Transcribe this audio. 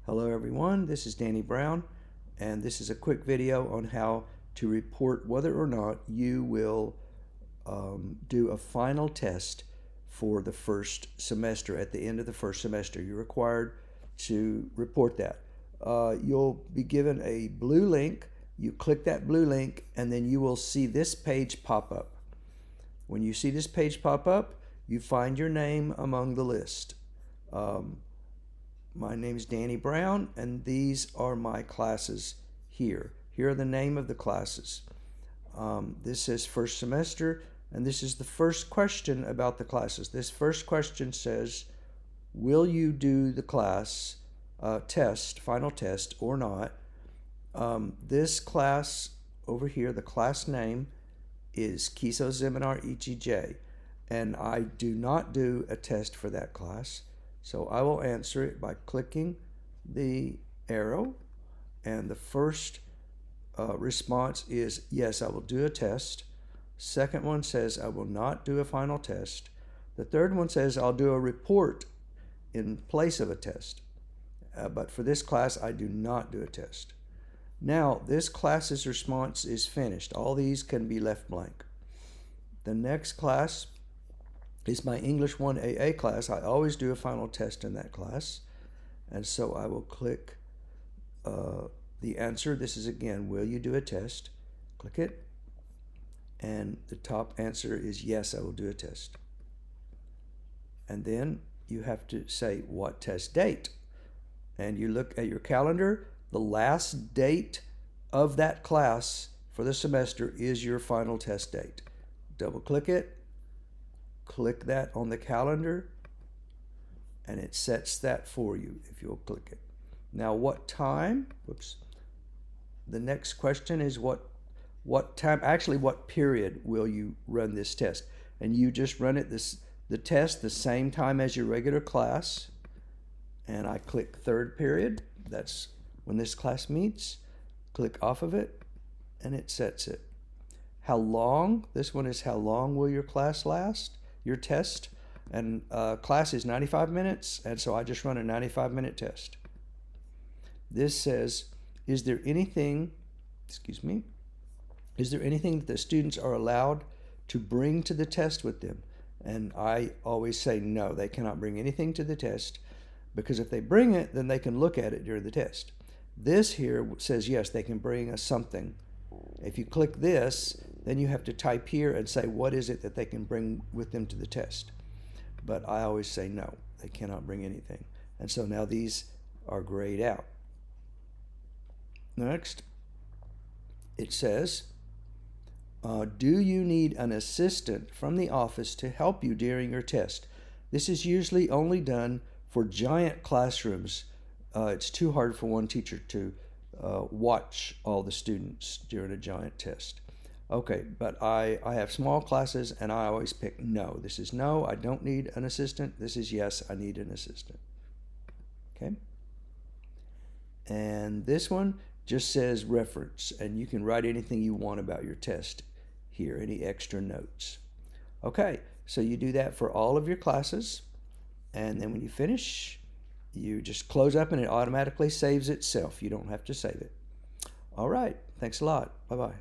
Hello everyone, this is Danny Brown, and this is a quick video on how to report whether or not you will do a final test for the first semester. At the end of the first semester, you're required to report that. You'll be given a blue link. You click that blue link and then you will see this page pop up. When you see this page pop up, you find your name among the list. My name is Danny Brown, and these are my classes here. Here are the name of the classes. This says first semester, and this is the first question about the classes. This first question says, will you do the class test, final test, or not? This class over here, the class name is Kiso Seminar EGJ, and I do not do a test for that class. So I will answer it by clicking the arrow, and the first response is yes, I will do a test. Second one says I will not do a final test. The third one says I'll do a report in place of a test. But for this class, I do not do a test. Now, this class's response is finished. All these can be left blank. The next class is my English 1 AA class. I always do a final test in that class. And so I will click the answer. This is again, will you do a test? Click it. And the top answer is yes, I will do a test. And then you have to say what test date. And you look at your calendar. The last date of that class for the semester is your final test date. Double click it. Click that on the calendar, and it sets that for you if you'll click it. Now, what time? Whoops. The next question is what time, actually what period will you run this test? And you just run it the test the same time as your regular class. And I click third period. That's when this class meets. Click off of it, and it sets it. How long? This one is how long will your class last? Your test, and class is 95 minutes, and so I just run a 95-minute test. This says, is there anything that the students are allowed to bring to the test with them? And I always say no, they cannot bring anything to the test, because if they bring it, then they can look at it during the test. This here says yes, they can bring us something. If you click this, then you have to type here and say what is it that they can bring with them to the test. But I always say no, they cannot bring anything. And so now these are grayed out. Next, it says, do you need an assistant from the office to help you during your test? This is usually only done for giant classrooms. It's too hard for one teacher to watch all the students during a giant test. Okay, but I have small classes, and I always pick no. This is no, I don't need an assistant. This is yes, I need an assistant. Okay? And this one just says reference, and you can write anything you want about your test here, any extra notes. Okay, so you do that for all of your classes, and then when you finish, you just close up and it automatically saves itself. You don't have to save it. All right, thanks a lot. Bye-bye.